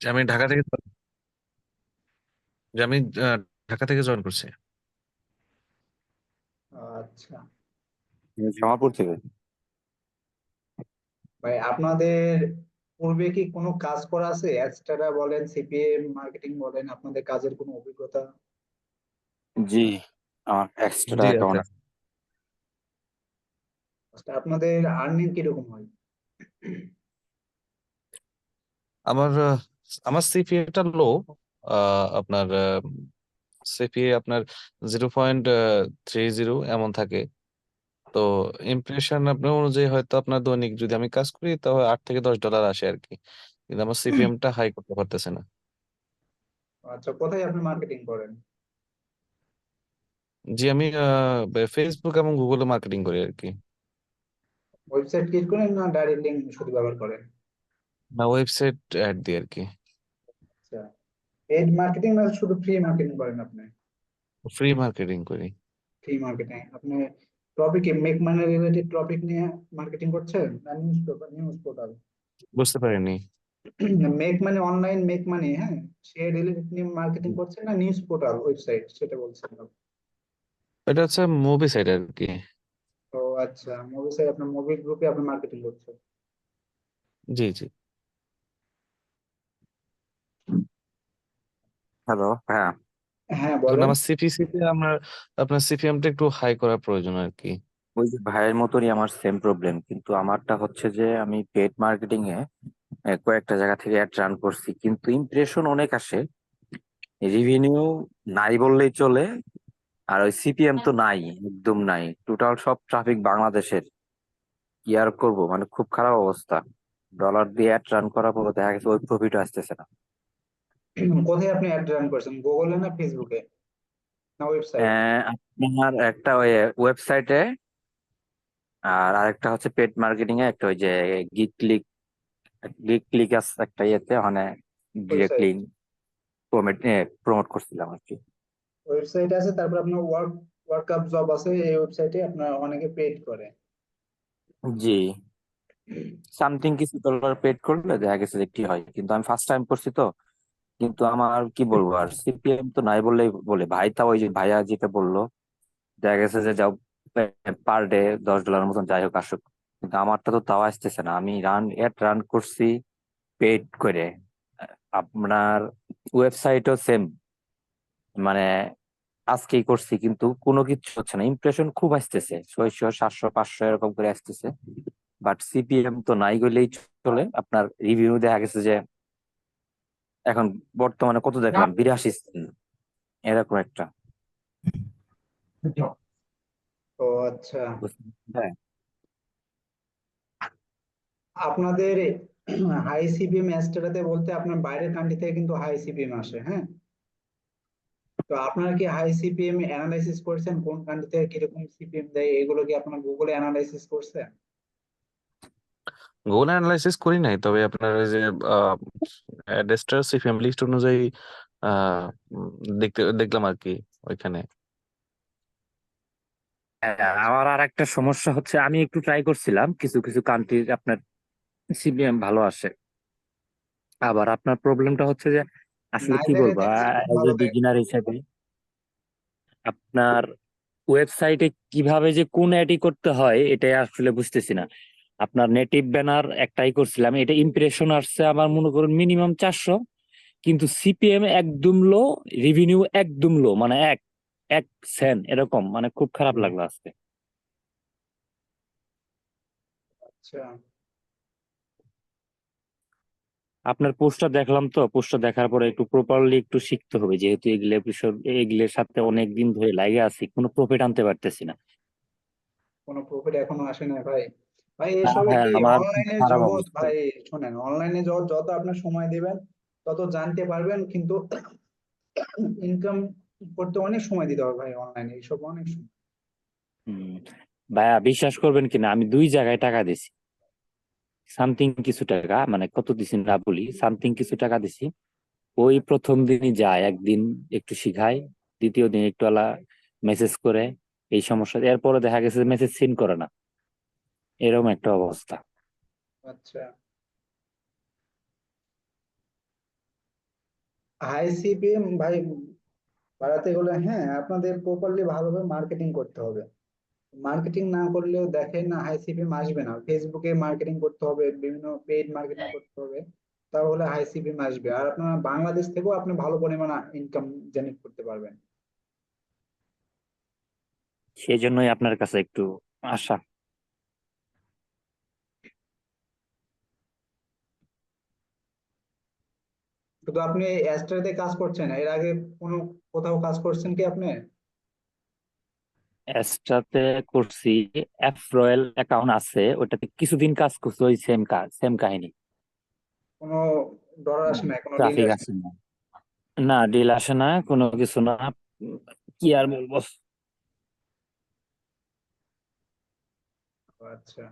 যে আমি ঢাকা থেকে যে আমি আহ, ঢাকা থেকে জয়েন করছি। আচ্ছা জামালপুর থেকে। ভাই, আপনাদের পূর্বে কি কোনো কাজ করা আছে? অ্যাডস্টারা বলেন, সিপিএম মার্কেটিং বলেন, আপনাদের কাজের কোনো অভিজ্ঞতা? জি, আমার এক্সট্রা জি আছে। অ্যাকাউন্ট আছে। আচ্ছা, আপনাদের আর্নিং কিরকম হয়? আমার আমার সিপিএটা লো। আপনার সিপিএ আপনার 0.30 এমন থাকে। তো ইমপ্রেশন আপনার অনুযায়ী হয়তো আপনার দৈনিক যদি আমি কাজ করি তাহলে $8 থেকে $10 আসে আর কি। কিন্তু আমার সিপিএমটা হাই করতে পারতেছে না। আচ্ছা, কোথায় আপনি মার্কেটিং করেন? জি আমি ফেসবুক এবং গুগলে মার্কেটিং করি আর কি। ওয়েবসাইট ক্রিয়েট করেন না ডাইরেক্ট লিঙ্ক শুধু ব্যবহার করেন? না, ওয়েবসাইট অ্যাড দিই আর কি। আচ্ছা, পেড মার্কেটিং না শুধু ফ্রি মার্কেটিং করেন আপনি? ফ্রি মার্কেটিং করি। ফ্রি মার্কেটিং আপনি টপিকে মেক মানি রিলেটেড টপিক নিয়ে মার্কেটিং করছেন না নিউজ পেপার, নিউজ পোর্টাল? বুঝতে পারিনি। Make money, online make money, হ্যাঁ, সে রিলেটেড নিয়ে মার্কেটিং করছেন না নিউজ পোর্টাল ওয়েবসাইট, সেটা বলছিলাম। এটা হচ্ছে মুভি সাইট আর কি। তো আচ্ছা, মুভি সাইট, আপনার মুভি গ্রুপে আপনি মার্কেটিং করছেন? জি জি। হ্যালো, হ্যাঁ। হ্যাঁ, এখন বলেন। আমার সিপিসিতে আমার আপনার সিপিএমটা একটু হাই করার প্রয়োজন আর কি। ওই যে ভাইয়ের মতনই আমার সেম প্রবলেম, কিন্তু আমারটা হচ্ছে যে আমি পেড মার্কেটিং এ কয়েকটা জায়গা থেকে অ্যাড রান করছি, কিন্তু ইমপ্রেশন অনেক আসে, রেভিনিউ নাই বললেই চলে। আর ওই সিপিএম তো নাই, একদম নাই, টোটাল সব ট্রাফিক বাংলাদেশের। কি আর করবো, মানে খুব খারাপ অবস্থা। ডলার দিয়ে অ্যাড রান করার পর দেখা গেছে ওই প্রফিট আসতেছে না। কোথায় আপনি অ্যাড রান করছেন, গুগলে না ফেসবুকে না ওয়েবসাইট? আপনার একটা ওই ওয়েবসাইটে, আর আরেকটা হচ্ছে পেড মার্কেটিং এ, একটা ওই যে গিগ ক্লিক, গিগ ক্লিক আছে একটা ইয়েতে, মানে ডিরেক্টলি ওয়েবসাইট, প্রমোট প্রমোট করছিলাম আর কি। ওয়েবসাইট আছে, তারপর আপনার ওয়ার্ক আপ জব আছে, এই ওয়েবসাইটে আপনার অনেকে পেড করে। জি, সামথিং কিছু ডলার পেড করলে দেখা গেছে যে কি হয়, কিন্তু আমি ফার্স্ট টাইম করছি তো। কিন্তু আমার কি বলবো, আর সিপিএম তো নাই বললেই বলে ভাই, তা ওই যে ভাইয়া যেটা বললো, দেখা গেছে যে যাও পার ডে $10 মতন যাই হোক আসুক, কিন্তু আমারটা তো তাও আসতেছে না। আমি এড রান করছি পেড করে, আপনার ওয়েবসাইটও সেম, মানে আজকেই করছি, কিন্তু কোনো কিছু হচ্ছে না। ইমপ্রেশন খুব আসতেছে, 600 700 500 এরকম করে আসতেছে, বাট সিপিএম তো নাই গলেই চলে। আপনার রিভিউ দেখা গেছে যে এখন বর্তমানে কত দেখলাম, 82 এরকম একটা। ও আচ্ছা, হ্যাঁ, আপনাদের হাই সিপিএম অ্যাস্ট্রাতে বলতে আপনার বাইরের কান্ট্রি থেকে কিন্তু হাই সিপিএম আসে, হ্যাঁ। তো আপনারা কি হাই সিপিএম অ্যানালাইসিস করছেন, কোন কান্ট্রি থেকে কিরকম সিপিএম দেয়, এগুলো কি আপনার গুগলে অ্যানালাইসিস করছেন? গুগল অ্যানালাইসিস করি নাই, তবে আপনার ওই যে ডেস্টার সিপিএম লিস্ট অনুযায়ী আহ উম, দেখলাম আর কি ওইখানে। হ্যাঁ, আমার আর একটা সমস্যা হচ্ছে, আমি একটু ট্রাই করছিলাম কিছু কিছু কান্ট্রির, আপনার সিপিএম ভালো আসে। আবার আপনার প্রবলেমটা হচ্ছে যে আসলে কি নাইজারে বলবো, দেখছি খুব অ্যাজ এ ভালো দেয়। বিগিনার হিসেবে আপনার ওয়েবসাইটে কিভাবে যে কোন অ্যাডই করতে হয় এটাই আসলে বুঝতেছি না। আপনার নেটিভ ব্যানার একটাই করছিলাম, এটা ইমপ্রেশন আসছে আমার মনে করুন মিনিমাম 400, কিন্তু সিপিএম একদম লো, রেভিনিউ একদম লো, মানে এক এক সেন্ট এরকম, মানে খুব খারাপ লাগলো আজকে। আচ্ছা, আপনার পোস্টটা দেখলাম, তো পোস্টটা দেখার পরে একটু প্রপারলি একটু শিখতে হবে, যেহেতু এগুলো বিষয়, এগুলোর সাথে অনেক দিন ধরে লাগে আছি, কোনো প্রফিট আনতে পারতেছি না। কোনো প্রফিট এখনো আসে না ভাই। ভাই হ্যাঁ, এসবে হ্যাঁ, কি আমার খুব অনলাইনের খারাপ জগৎ অবস্থা। ভাই। শোনেন, অনলাইনে জগৎ, যত আপনার সময় দিবেন তত জানতে পারবেন, কিন্তু ইনকাম করতে অনেক সময় দিতে হবে ভাই, অনলাইনে এইসব অনেক সময়। হম, ভাইয়া বিশ্বাস করবেন কিনা, আমি 2 জায়গায় টাকা দিছি, সামথিং কিছু টাকা, মানে কত দিছি না বলি, সামথিং কিছু টাকা দিছি। ওই প্রথম দিনই যায়, একদিন একটু শিখায়, দ্বিতীয় দিন একটু আলা মেসেজ করে, এই সমস্যা। এরপরে দেখা গেছে মেসেজ সিন করে না, এরকম একটা অবস্থা। আচ্ছা, হাই সিপিএম ভাই বাড়াতে গেলে হ্যাঁ আপনাদের প্রপারলি ভালোভাবে মার্কেটিং করতে হবে। মার্কেটিং না করলেও দেখেন না হাই সিপিএম আসবে না। ফেসবুকে মার্কেটিং করতে হবে, বিভিন্ন পেইড মার্কেটিং করতে হবে, তাহলে হাই সিপিএম আসবে। আর আপনার বাংলাদেশ থেকেও আপনি ভালো পরিমাণ ইনকাম জেনারেট করতে পারবেন। সেই জন্যই আপনার কাছে একটু আশা। শুধু আপনি অ্যাস্ট্রাতে কাজ করছেন, এর আগে কোনো কোথাও কাজ করছেন কি আপনি? এক্সট্রাতে করছি, অ্যাপ রয়্যাল অ্যাকাউন্ট আছে, ওটাতে কিছুদিন কাজ করছি, ওই সেম কাজ, সেম কাহিনী। কোনো ডলার আসে না, কোনো ডিল ট্রাফিক আসে আছে না, না ডিল আসে না, কোনো কিছু না। উম, কি আর বলবো। না? আচ্ছা,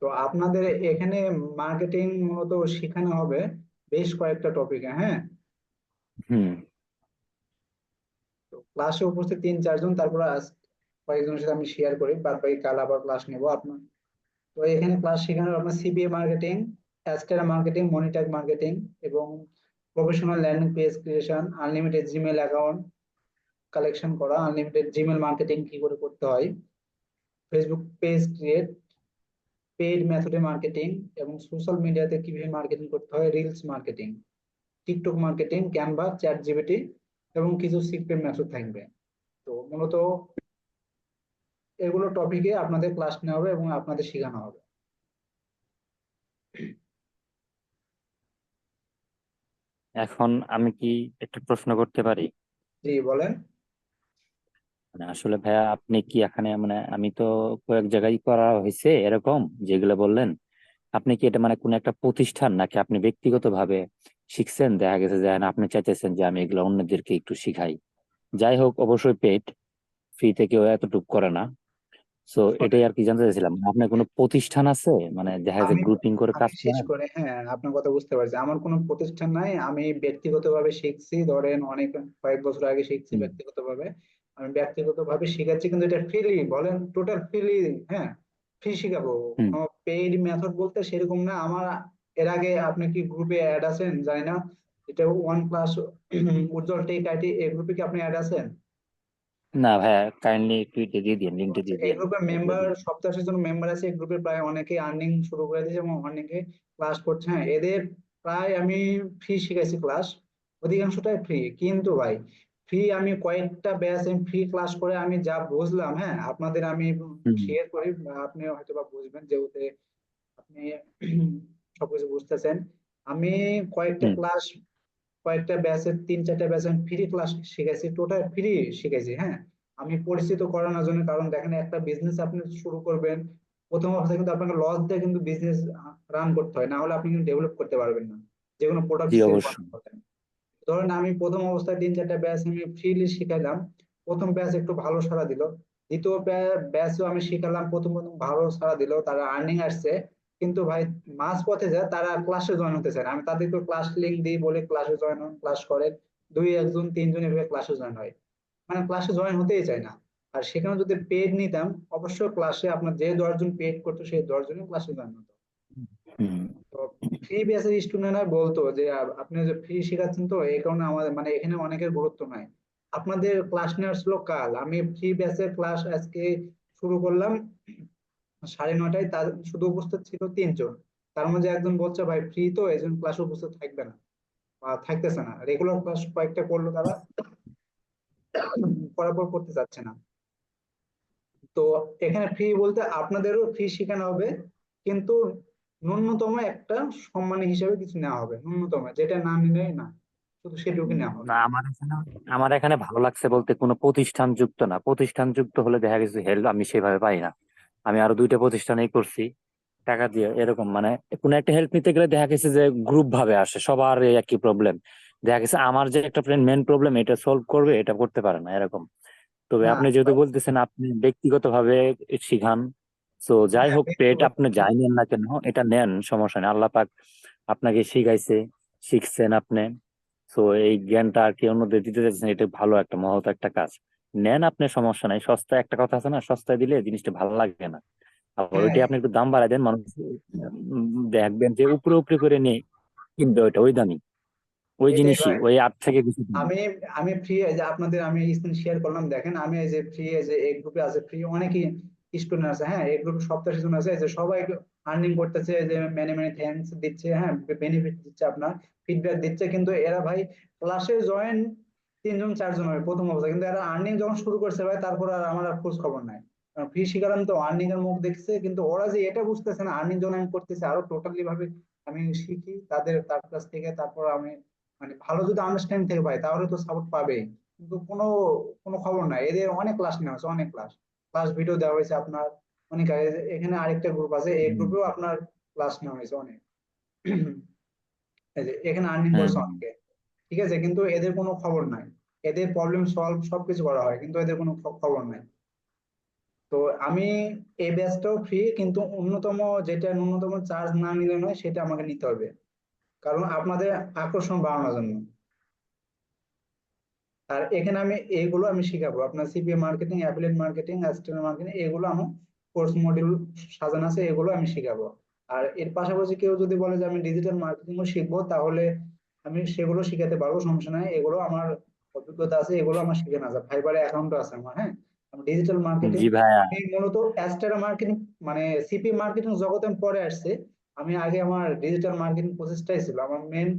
তো আপনাদের এখানে মার্কেটিং মূলত শেখানো হবে বেশ কয়েকটা টপিকে, হ্যাঁ। হুম। তো ক্লাসে উপস্থিত 3-4 জন, তারপর আজ কয়েকজনের সাথে আমি শেয়ার করি, বাদ বাকি কাল আবার ক্লাস নেবো আপনার। তো এখানে ক্লাস শেখানো আপনার CPA marketing, Adsterra marketing, Monetag marketing, এবং professional landing page creation, unlimited Gmail account collection করা, আনলিমিটেড জিমেল মার্কেটিং কি করে করতে হয়, ফেসবুক পেজ ক্রিয়েট, পেইড মেথডে মার্কেটিং, এবং সোশ্যাল মিডিয়াতে কিভাবে মার্কেটিং করতে হয়, reels marketing, TikTok marketing, Canva, ChatGPT, এবং কিছু সিক্রেট মেথড থাকবে। তো মূলত এগুলো টপিকে আপনাদের ক্লাস নেওয়া হবে এবং আপনাদের শেখানো হবে। এখন আমি কি একটা প্রশ্ন করতে পারি? জি বলেন। মানে আসলে ভাইয়া, আপনি কি এখানে, মানে আমি তো কয়েক জায়গায় করা হয়েছে এরকম যেগুলো বললেন, আপনি কি এটা মানে কোন একটা প্রতিষ্ঠান নাকি আপনি ব্যক্তিগত ভাবে শিখছেন? দেখা গেছে যে না, আপনি চাইতেছেন যে আমি এগুলো অন্যদেরকে একটু শিখাই। যাই হোক, অবশ্যই পেড, ফ্রিতে কেউ এতটুকু করে না। সো আসলে এটাই আর কি জানতে চাইছিলাম, আপনার কোনো প্রতিষ্ঠান আছে মানে দেখা যাচ্ছে আমি গ্রুপিং করে আমি কাজ শেষ করেন? করে, হ্যাঁ আপনার কথা বুঝতে পারছি। আমার কোনো প্রতিষ্ঠান নাই, আমি ব্যক্তিগতভাবে শিখছি। ধরেন অনেক কয়েক বছর আগে শিখছি হুম। ব্যক্তিগতভাবে। আমি ব্যক্তিগতভাবে শিখাচ্ছি, কিন্তু এটা ফ্রিলি, বলেন টোটাল ফ্রিলি। হ্যাঁ, ফ্রি শিখাবো, হুম। কোনো পেইড মেথড বলতে সেরকম না আমার। এর আগে আপনি কি গ্রুপে অ্যাড আছেন জানি না, এটা one class Ujjwal tech IT, এই গ্রুপে কি আপনি অ্যাড আছেন? না ভাইয়া, কাইন্ডলি টুইটে দিয়ে দিন, লিঙ্কটা আচ্ছা, দিয়ে এই দিন। গ্রুপের দেখলে মেম্বার, দিন। 87 জন মেম্বার আছে এই গ্রুপে, প্রায় অনেকে আর্নিং শুরু করে দিয়েছে এবং অনেকে ক্লাস করছে। হ্যাঁ, এদের প্রায় আমি ফ্রি শিখাইছি ক্লাস, অধিকাংশটাই ফ্রি। কিন্তু ভাই ফ্রি, আমি কয়েকটা ব্যাচ আমি ফ্রি ক্লাস করে আমি যা বুঝলাম, হ্যাঁ আপনাদের আমি হুম। শেয়ার করি, আপনি হয়তো বা বুঝবেন যেহেতু আপনি সবকিছু বুঝতেছেন। আমি কয়েকটা হুম। ক্লাস, কয়েকটা ব্যাচের 3-4টা ব্যাচ আমি ফ্রি ক্লাস শিখাইছি, টোটাল ফ্রি শিখাইছি। হ্যাঁ, আমি পরিচিত করানোর জন্য। কারণ দেখেন, একটা বিজনেস আপনি শুরু করবেন, প্রথম অবস্থায় কিন্তু আপনাকে লস দিয়ে কিন্তু বিজনেস রান করতে হয়, না হলে আপনি কিন্তু ডেভেলপ করতে পারবেন না, যে কোনো প্রোডাক্ট জি সেল অবশ্যই। করতে হলে। ধরেন আমি প্রথম অবস্থায় 3-4টা ব্যাচ আমি ফ্রিলি শিখাইলাম, প্রথম ব্যাচ একটু ভালো সাড়া দিল, দ্বিতীয় ব্যাচও আমি শিখালাম, প্রথম প্রথম ভালো সাড়া দিল, তারা আর্নিং আসছে। কিন্তু ভাই মাঝ পথে যায় তারা ক্লাসে জয়েন হতে চায় না। আমি তাদেরকে ক্লাস লিঙ্ক দিই, বলে ক্লাসে জয়েন হন, ক্লাস করেন, 2-1-3 জন এভাবে ক্লাসে জয়েন হয়, মানে ক্লাসে জয়েন হতেই চায় না। আর সেখানে যদি পেড নিতাম, অবশ্যই ক্লাসে আপনার যে 10 জন পেড করতো সেই 10 জনই ক্লাসে জয়েন হতো। হুম। তো ফ্রি ব্যাচের স্টুডেন্টরা বলতো যে আপনি যে ফ্রি শেখাচ্ছেন, তো এই কারণে আমাদের মানে এখানে অনেকের গুরুত্ব নাই। আপনাদের ক্লাস নেওয়ার ছিল কাল, আমি ফ্রি ব্যাচের ক্লাস আজকে শুরু করলাম 9:30টায়। তার শুধু উপস্থিত ছিল 3 জন, তার মধ্যে একজন বলছে ভাই ফ্রি তো এই জন্য ক্লাসে উপস্থিত থাকবে না বা থাকতেছে না। রেগুলার ক্লাস কয়েকটা করলো তারা, করার পর করতে চাচ্ছে না। তো এখানে ফ্রি বলতে আপনাদেরও ফ্রি শেখানো হবে, কিন্তু ন্যূনতম একটা সম্মানী হিসেবে কিছু নেওয়া হবে, ন্যূনতম, যেটা না নিলে না, শুধু সেটুকু নেওয়া হবে। না, আমার এখানে ভালো লাগছে বলতে কোনো প্রতিষ্ঠান যুক্ত না। প্রতিষ্ঠান যুক্ত হলে দেখা গেছে হেল্প আমি সেভাবে পাই না। আমি আরো 2টা প্রতিষ্ঠানেই করছি টাকা দিয়ে এরকম, মানে কোনো একটা হেল্প নিতে গেলে দেখা গেছে যে গ্রুপ ভাবে আসে, সবার এই একই প্রবলেম। দেখা গেছে আমার যে একটা ফ্রেন্ড মেন প্রবলেম এটা সলভ করবে, এটা করতে পারে না এরকম। তবে না আপনি যেহেতু ভাই, বলতেছেন আপনি ব্যক্তিগত ভাবে শিখান, তো যাই হ্যাঁ হোক, পেট ব্যক্তিগত, আপনি যাই নেন না কেন, এটা নেন, সমস্যা নেই। আল্লাহ পাক আপনাকে শিখাইছে, শিখছেন আপনি। তো এই জ্ঞানটা আর কি অন্যদের দিতে চাইছেন, এটা ভালো একটা মহৎ একটা কাজ। নেন আপনি, সমস্যা নাই। সস্তায়, একটা কথা আছে না, সস্তায় দিলে জিনিসটা ভালো লাগে না। আবার হ্যাঁ ওইটা আপনি একটু দাম বাড়ায় দেন, মানুষ দেখবেন যে উপরে উপরে করে নিয়ে কিনবে, ওইটা ওই দামি, ওই এটাই জিনিসই, ভাই। ওই 8 থেকে কিছু দামি। আমি আমি ফ্রি যে আপনাদের আমি স্ক্রিন শেয়ার করলাম, দেখেন আমি এই যে ফ্রি এই যে এই গ্রুপে আছে ফ্রি অনেকই স্টুডেন্ট আছে, হ্যাঁ এই গ্রুপে 70 জন আছে, এই যে সবাই আর্নিং করতেছে, এই যে মেনি মেনি থ্যাঙ্কস দিচ্ছে, হ্যাঁ বেনিফিট দিচ্ছে, আপনার ফিডব্যাক দিচ্ছে, কিন্তু এরা ভাই ক্লাসে জয়েন 3 জন 4 জন হবে প্রথম অবস্থা, কিন্তু এরা আর্নিং যখন শুরু করছে ভাই তারপর আর আমার আর খোঁজ খবর নাই। ফ্রি শিখালাম তো আর্নিং এর মুখ দেখছে, কিন্তু ওরা যে এটা বুঝতেছে না আর্নিং যখন আমি করতেছি আরো টোটালি ভাবে আমি শিখি তার কাছ থেকে, তারপর আমি মানে ভালো যদি আন্ডারস্ট্যান্ডিং থেকে পাই তাহলে তো সাপোর্ট পাবেই। কিন্তু কোনো কোনো খবর নাই, এদের অনেক ক্লাস নেওয়া হয়েছে, অনেক ক্লাস ক্লাস ভিডিও দেওয়া হয়েছে আপনার অনেক আগে। এখানে আরেকটা গ্রুপ আছে, এই হুম। গ্রুপেও আপনার ক্লাস নেওয়া হয়েছে অনেক। এই যে এখানে আর্নিং করছে হুম। অনেকে, ঠিক আছে, কিন্তু এদের কোনো খবর নাই। এদের প্রবলেম সলভ সবকিছু করা হয় কিন্তু এদের কোনো খবর নাই। তো আমি এই ব্যাচটাও ফ্রি, কিন্তু অন্যতম যেটা ন্যূনতম চার্জ না নিলে নয় সেটা আমাকে নিতে হবে, কারণ আপনাদের আকর্ষণ বাড়ানোর জন্য। আর এখানে আমি এইগুলো আমি শিখাবো, আপনার CPA marketing, affiliate marketing, external marketing, এগুলো আমার কোর্স মডিউল সাজানো আছে, এগুলো আমি শিখাবো। আর এর পাশাপাশি কেউ যদি বলে যে আমি ডিজিটাল মার্কেটিংও শিখবো, তাহলে আমি সেগুলো শিখাতে পারবো, সমস্যা নাই, এগুলো আমার অভিজ্ঞতা আছে, এগুলো আমার শিখানো আছে, ফাইবারে অ্যাকাউন্ট আছে আমার, হ্যাঁ। আমি ডিজিটাল মার্কেটিং, জি ভাইয়া। আমি মূলত অ্যাস্টারা মার্কেটিং মানে সিপি মার্কেটিং জগতে আমি পরে আসছে। আমি আগে আমার ডিজিটাল মার্কেটিং প্রসেসটাই ছিল আমার মেন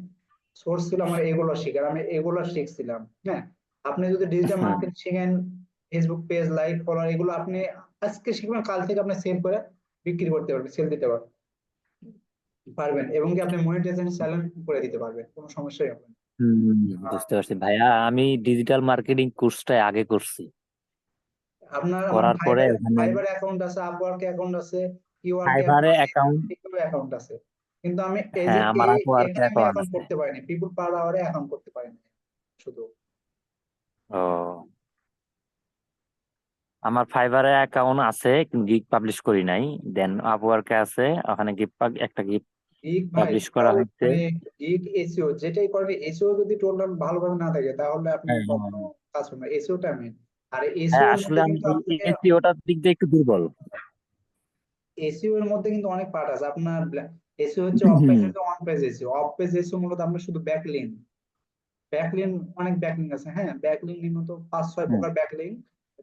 সোর্স, ছিল আমার এগুলো শিখার, আমি এগুলো শিখছিলাম, হ্যাঁ। আপনি যদি ডিজিটাল হুম। মার্কেটিং শিখেন, ফেসবুক পেজ লাইক ফলোয়ার এগুলো আপনি আজকে শিখবেন, কাল থেকে আপনি সেল করে বিক্রি করতে পারবেন, সেল দিতে পারবেন, এবং কি আপনি মনিটাইজেশন চ্যানেল করে দিতে পারবেন, কোনো সমস্যাই হবে না। হুম, আহ, বুঝতে পারছি ভাইয়া, আমি ডিজিটাল মার্কেটিং কোর্সটাই আগে করছি, আপনার আমার করার পরে ফাইবার ওখানে ফাইবার অ্যাকাউন্ট আছে, আপওয়ার্ক অ্যাকাউন্ট আছে, কিওয়ার্ক ফাইবারে অ্যাকাউন্ট, অ্যাকাউন্ট আছে, কিন্তু আমি এই যে হ্যাঁ আমার আপওয়ার্কে এখানে আমি অ্যাকাউন্ট অ্যাকাউন্ট আছে। করতে পারিনি, পিপুল পার আওয়ারে অ্যাকাউন্ট করতে পারিনি শুধু। ও, আমার ফাইবারে অ্যাকাউন্ট আছে কিন্তু গিগ পাবলিশ করি নাই। দেন আপওয়ার্কে আছে, ওখানে গিগ একটা গিগ গিগ ভাই পাবলিশ করা টোটাল হচ্ছে। মানে গিগ এসইও যেটাই করবে, এসইও যদি টোটাল ভালোভাবে না থাকে তাহলে আপনি হ্যাঁ, হ্যাঁ, কখনো কাজ হবে না, এসইওটা মেন। আর হ্যাঁ, এসইও এর আসলে মধ্যে আমি কিন্তু আপনাকে এসইওটার দিক দিয়ে একটু দুর্বল। এসইও এর মধ্যে কিন্তু অনেক পার্ট আছে আপনার। এসইও হচ্ছে অফ পেজ হুম। হচ্ছে on page SEO, of page SEO মূলত আপনার শুধু ব্যাকলিঙ্ক, ব্যাকলিঙ্ক অনেক ব্যাকলিঙ্ক আছে, হ্যাঁ ব্যাকলিঙ্ক নিম্নত 5-6 প্রকার ব্যাকলিঙ্ক,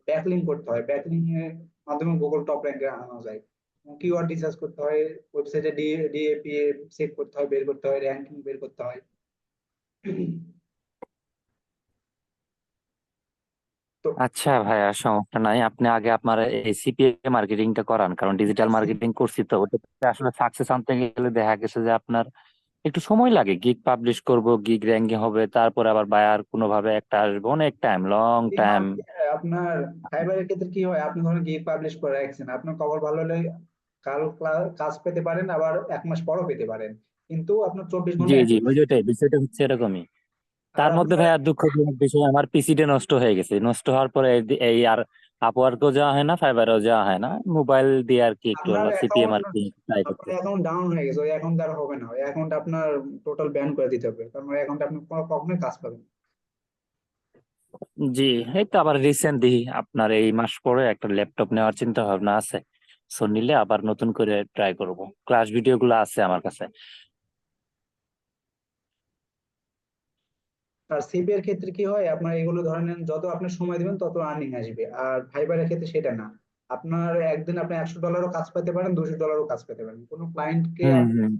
ব্যাকলিঙ্ক করতে হয়, ব্যাকলিঙ্ক এর মাধ্যমে গুগল টপ র্যাঙ্কে আনানো যায়। কিওয়ার্ড রিসার্চ করতে হয়, ওয়েবসাইটে ডিএপি চেক করতে হয়, বের করতে হয়, র্যাঙ্কিং বের করতে হয়। তো আচ্ছা ভাইয়া, সমস্যা নাই, আপনি আগে আপনার এই সিপিএ মার্কেটিংটা করান, কারণ ডিজিটাল মার্কেটিং করছি তো ওটাতে আসলে সাকসেস আনতে গেলে দেখা গেছে যে আপনার একটু সময় লাগে। গিগ পাবলিশ করব, গিগ র্যাঙ্কিং হবে, তারপরে আবার বায়ার কোনোভাবে একটা আসবে, অনেক টাইম, লং টাইম। আপনার ফাইবারের ক্ষেত্রে কি হয়, আপনি ধরুন গিগ পাবলিশ করে রাখছেন, আপনার খবর ভালো হলে কাল কাজ পেতে পারেন, আবার 1 মাস পরও পেতে পারেন, কিন্তু আপনার 24 ঘন্টা জি জি, অ্যাক্টিভ। ওই যেটাই বিষয়টা হচ্ছে এরকমই। আর তার মধ্যে আপনার ভাইয়া দুঃখজনক বিষয়, আমার পিসিটা নষ্ট হয়ে গেছে। নষ্ট হওয়ার পরে এই আর আপওয়ার্কও যাওয়া হয় না, ফাইবারও যাওয়া হয় না, মোবাইল দিয়ে আর কি একটু আপনার সিপিএ অ্যাকাউন্ট মার্কেটিং ট্রাই আপনার করতে। অ্যাকাউন্ট ডাউন হয়ে গেছে, ওই অ্যাকাউন্ট আর হবে না, ওই অ্যাকাউন্ট আপনার টোটাল ব্যান করে দিতে হবে, কারণ ওই অ্যাকাউন্টে আপনি কখনোই কাজ পাবেন না। জি, এই তো আবার রিসেন্টলি আপনার এই মাস পরে একটা ল্যাপটপ নেওয়ার চিন্তা ভাবনা আছে। সো নিলে আবার নতুন করে ট্রাই করব। ক্লাস ভিডিও গুলো আছে আমার কাছে। আর সিপি এর ক্ষেত্রে কি হয়, আপনার এগুলো ধরে নেন যত আপনি সময় দিবেন তত আর্নিং আসবে, আর ফাইবারের ক্ষেত্রে সেটা না। আপনার একদিন আপনি $100 কাজ পেতে পারেন, $200 কাজ পেতে পারেন, কোনো ক্লায়েন্টকে হুম, আপনি হুম।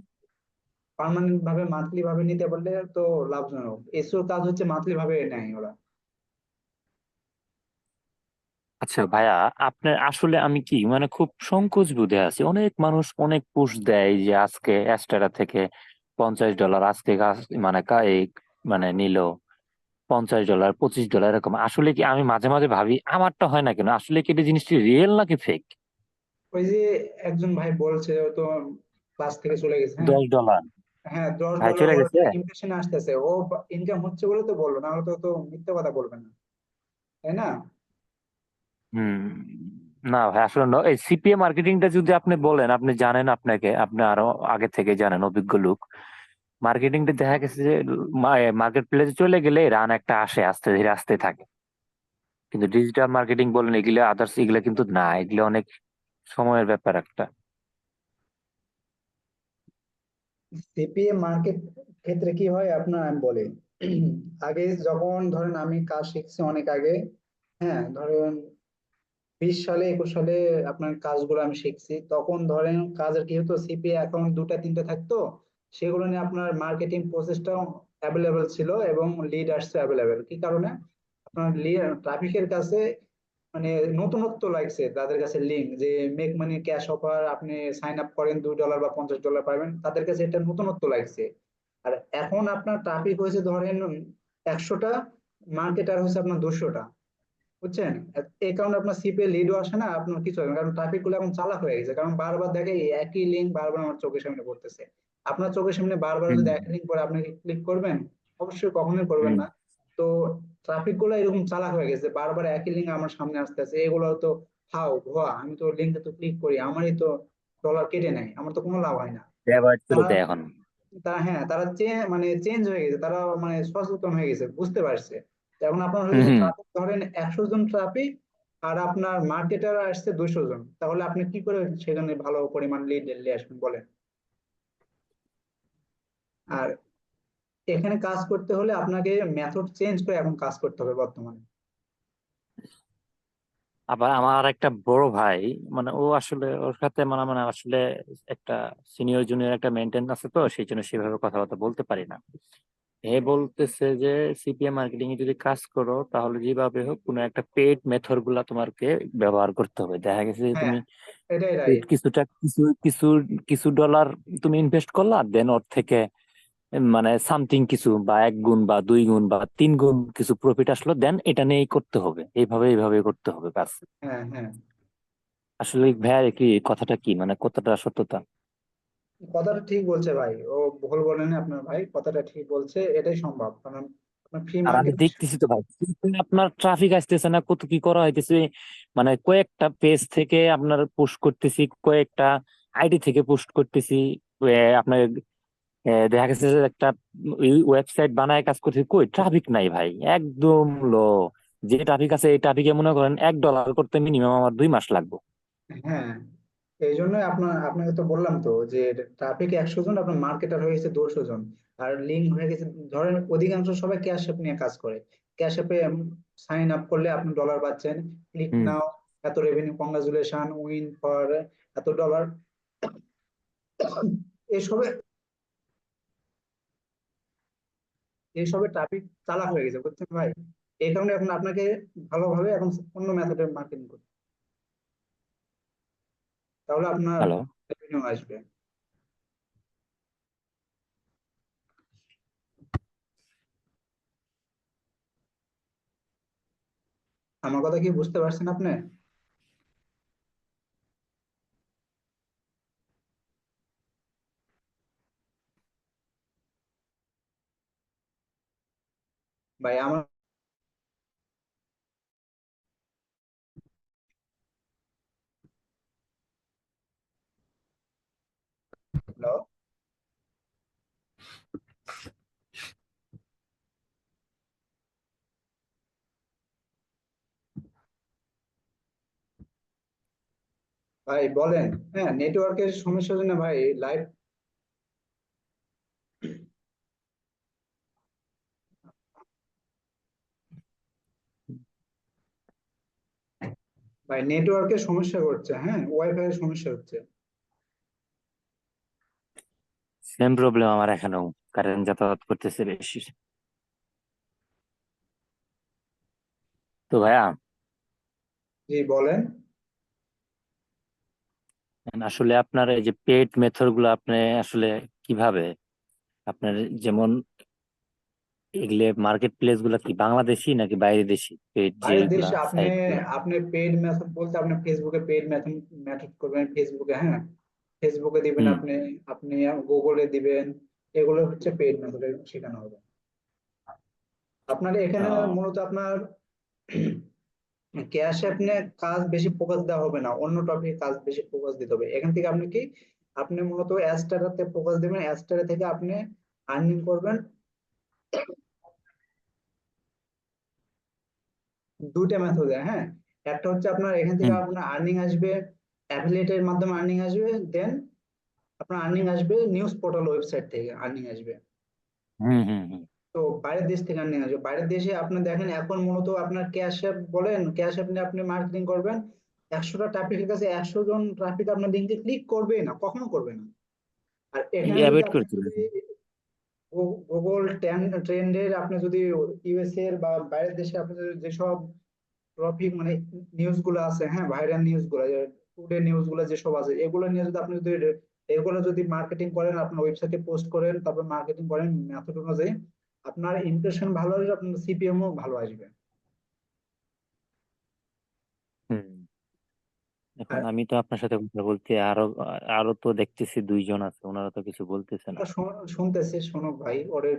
পার্মানেন্ট ভাবে মান্থলি ভাবে নিতে পারলে তো লাভজনক। এসিও কাজ হচ্ছে মান্থলি ভাবে নেয় ওরা। আচ্ছা ভাইয়া, আপনার আসলে আমি কি মানে খুব সংকোচ বোধে আছি। অনেক মানুষ অনেক পুশ দেয় যে আজকে অ্যাস্টেরা থেকে $50 আজকে এই নিল $50, $25 এরকম। আসলে কি আমি মাঝে মাঝে ভাবি আমারটা হয় না কেন? আসলে কি এটা জিনিসটি রিয়েল নাকি ফেক? ওই যে একজন ভাই বলছে, ও তো ক্লাস থেকে চলে গেছে, হ্যাঁ। $10 হ্যাঁ, দশ ভাই ডলার চলে ওর গেছে। ইমপ্রেশনে আসতেছে, ও ইনকাম হচ্ছে বলে তো বললো, না হলে তো তো মিথ্যে কথা বলবে না, তাই না? হুম। না ভাই, আসলে এই সিপিএ মার্কেটিংটা যদি আপনি বলেন, আপনি জানেন, আপনি আরো আগে থেকে জানেন, অভিজ্ঞ লোক। মার্কেটিংটা দেখা গেছে যে মার্কেট প্লেসে চলে গেলে রান একটা আসে, আস্তে ধীরে আসতে থাকে। কিন্তু ডিজিটাল মার্কেটিং বলেন, এগুলো আদার্স, এগুলো কিন্তু না, এগুলো অনেক সময়ের ব্যাপার একটা। সিপিএ মার্কেট ক্ষেত্রে কি হয় আপনার, আমি বলি। আগে যখন ধরেন আমি কাজ শিখছি অনেক আগে, হ্যাঁ ধরেন 20 সালে 21 সালে আপনার কাজগুলো আমি শিখছি, তখন ধরেন কাজের কি হতো, সিপিএ অ্যাকাউন্ট দুটা তিনটা থাকতো, সেগুলো নিয়ে আপনার মার্কেটিং প্রসেসটাও অ্যাভেলেবেল ছিল এবং লিড আসছে অ্যাভেলেবেল। কি কারণে, আপনার ট্রাফিকের কাছে মানে নতুনত্ব লাগছে তাদের কাছে লিঙ্ক যে মেক মানি ক্যাশ অফার, আপনি সাইন আপ করেন $2 বা $50 পাবেন, তাদের কাছে এটা নতুনত্ব লাগছে। আর এখন আপনার ট্রাফিক হয়েছে ধরেন 100টা, মার্কেটার হয়েছে আপনার 200টা, বুঝছেন। এই কারণে আপনার সিপে লিডও আসে না, আপনার কিছু হবে না, কারণ ট্রাফিক গুলো এখন চালাক হয়ে গেছে, কারণ বারবার দেখে এই একই লিঙ্ক বারবার আমার চোখের সামনে পড়তেছে। আপনার চোখের সামনে বারবার হুম যদি একই লিঙ্ক পড়ে, আপনি ক্লিক করবেন? অবশ্যই কখনোই করবেন হুম না। তো ট্রাফিক গুলো এরকম চালাক হয়ে গেছে, বারবার একই লিঙ্ক আমার সামনে আসতেছে, এগুলো তো ফাও ভুয়া, আমি তো লিঙ্কে তো ক্লিক করি, আমারই তো ডলার কেটে নেয়, আমার তো কোনো লাভ হয় না। অ্যাভয়েড করে তারা দেয় এখন। তারা হ্যাঁ তারা মানে চেঞ্জ হয়ে গেছে, তারা মানে সচেতন হয়ে গেছে, বুঝতে পারছে। এখন আপনার হয়ে হুম গেছে হুম ট্রাফিক ধরেন 100 জন ট্রাফিক, আর আপনার মার্কেটার আসছে 200 জন, তাহলে আপনি কি করে সেখানে ভালো পরিমাণ লিড নিয়ে আসবেন বলেন। আর এখানে কাজ করতে হলে আপনাকে মেথড চেঞ্জ করে এখন কাজ করতে হবে বর্তমানে। আবার আমার একটা বড় ভাই, মানে ও আসলে ওর সাথে মানে মানে আসলে একটা সিনিয়র জুনিয়র একটা মেনটেন আছে, তো সেই জন্য সেভাবে কথাবার্তা বলতে পারি না। এ বলতেছে যে সিপিএম মার্কেটিং এ যদি কাজ করো তাহলে যেভাবে হোক কোনো একটা পেড মেথড গুলা তোমাকে ব্যবহার করতে হবে। দেখা গেছে যে হ্যাঁ, তুমি এটাই paid রাইট। কিছুটা কিছু কিছু কিছু ডলার তুমি ইনভেস্ট করলা, দেন ওর থেকে মানে সামথিং কিছু বা 1 গুণ বা 2 গুণ বা 3 গুণ কিছু প্রফিট আসলো, দেন এটা নিয়েই করতে হবে, এইভাবে এইভাবে করতে হবে কাজ। হ্যাঁ হ্যাঁ, আসলে ভাইয়া কি কথাটা কি মানে কতটা সত্যতা? কথাটা ঠিক বলছে ভাই, ও ভুল বলেনি আপনার ভাই, কথাটা ঠিক বলছে, এটাই সম্ভব, কারণ আপনার ফ্রি আর আমি মার্কেটিং। দেখতেছি তো ভাই, কিন্তু আপনার ট্রাফিক আসতেছে না, কত কি করা হইতেছে, মানে কয়েকটা পেজ থেকে আপনার পোস্ট করতেছি, কয়েকটা আইডি থেকে পোস্ট করতেছি। আপনার দেখা গেছে যে একটা ওয়েবসাইট বানায় কাজ করতেছি, কই ট্রাফিক নাই ভাই, একদম লো। যে ট্রাফিক আছে এই ট্রাফিকে মনে করেন $1 করতে মিনিমাম আমার 2 মাস লাগবে। হ্যাঁ, এই জন্যই আপনাকে তো বললাম তো যে ট্রাফিক 100 জন, আপনার মার্কেটার হয়ে গেছে 200 জন, আর লিঙ্ক হয়ে গেছে ধরেন অধিকাংশ সবাই ক্যাশ অ্যাপ নিয়ে কাজ করে। ক্যাশ অ্যাপে সাইন আপ করলে আপনি ডলার পাচ্ছেন, ক্লিক হুম নাও, এত রেভিনিউ, কংগ্রাচুলেশন, উইন ফর এত ডলার, এসবে এসবে ট্রাফিক চালাক হয়ে গেছে, বুঝছেন ভাই। এই কারণে এখন আপনাকে ভালোভাবে এখন অন্য মেথডে মার্কেটিং করতে, তাহলে আপনার হ্যালো। রেভিনিউ আসবে। আমার কথা কি বুঝতে পারছেন আপনি? ভাই আমার, হ্যালো ভাই বলেন। হ্যাঁ, নেটওয়ার্কের সমস্যার জন্য ভাই লাইভ, ভাই নেটওয়ার্কের সমস্যা করছে, হ্যাঁ ওয়াইফাই এর সমস্যা হচ্ছে। সেম প্রবলেম আমার এখানেও, কারেন্ট যাতায়াত করতেছে বেশি। তো ভাইয়া, জি বলেন। আসলে আপনার এই যে পেড মেথড গুলো আপনি আসলে কিভাবে আপনার, যেমন এগুলো মার্কেট প্লেস গুলা কি বাংলাদেশি নাকি বাইরে দেশি পেড বাইরের যেগুলা দেশে আপনি, সাইট গুলা? আপনি পেইড মেথড বলতে আপনি ফেসবুকে পেইড মেথড মেথড করবেন ফেসবুকে, হ্যাঁ ফেসবুকে দিবেন হুম। আপনি, আপনি গুগলে দিবেন, এগুলো হচ্ছে পেইড মেথডে শেখানো হবে। আপনার এখানে ও, মূলত আপনার ক্যাশ অ্যাপ নিয়ে কাজ বেশি ফোকাস দেওয়া হবে না, অন্য টপিকে কাজ বেশি ফোকাস দিতে হবে। এখান থেকে আপনি কি, আপনি মূলত অ্যাস্টারাতে ফোকাস দিবেন, অ্যাস্টারা থেকে আপনি আর্নিং করবেন। দুইটা মেথড, হ্যাঁ, একটা হচ্ছে আপনার এখান থেকে হুম আপনার আর্নিং আসবে, অ্যাফিলিয়েটের মাধ্যমে আর্নিং আসবে, দেন আপনার আর্নিং আসবে নিউজ পোর্টাল ওয়েবসাইট থেকে আর্নিং আসবে। হুম হুম হুম তো বাইরের দেশ থেকে আর্নিং আসবে। বাইরের দেশে আপনি দেখেন এখন মূলত আপনার ক্যাশ অ্যাপ বলেন, ক্যাশ অ্যাপ নিয়ে আপনি মার্কেটিং করবেন, 100টা ট্রাফিকের কাছে 100 জন ট্রাফিক আপনার লিঙ্কে ক্লিক করবে না, কখনো করবে না। আর এখানে যদি অ্যাভয়েড আপনি করতে যদি গুগল ট্রেন্ডের আপনি যদি ইউএসএ এর বা বাইরের দেশে আপনি যদি যেসব টপিক মানে নিউজ গুলো আছে, হ্যাঁ, ভাইরাল নিউজ গুলো, টুডে নিউজ গুলো যেসব আছে, এগুলো নিয়ে যদি আপনি যদি এগুলো যদি মার্কেটিং করেন, আপনার ওয়েবসাইটে পোস্ট করেন, তারপর মার্কেটিং করেন মেথড অনুযায়ী, আপনার ইমপ্রেশন ভালো আসবে, আপনার সিপিএম ও ভালো আসবে। হুম। এখন আর আমি তো আপনার সাথে কথা বলতে, আরো আরো তো দেখতেছি 2 জন আছে, ওনারা তো কিছু বলতেছে না। আমরা শুনতেছি, শোনো ভাই, ওরে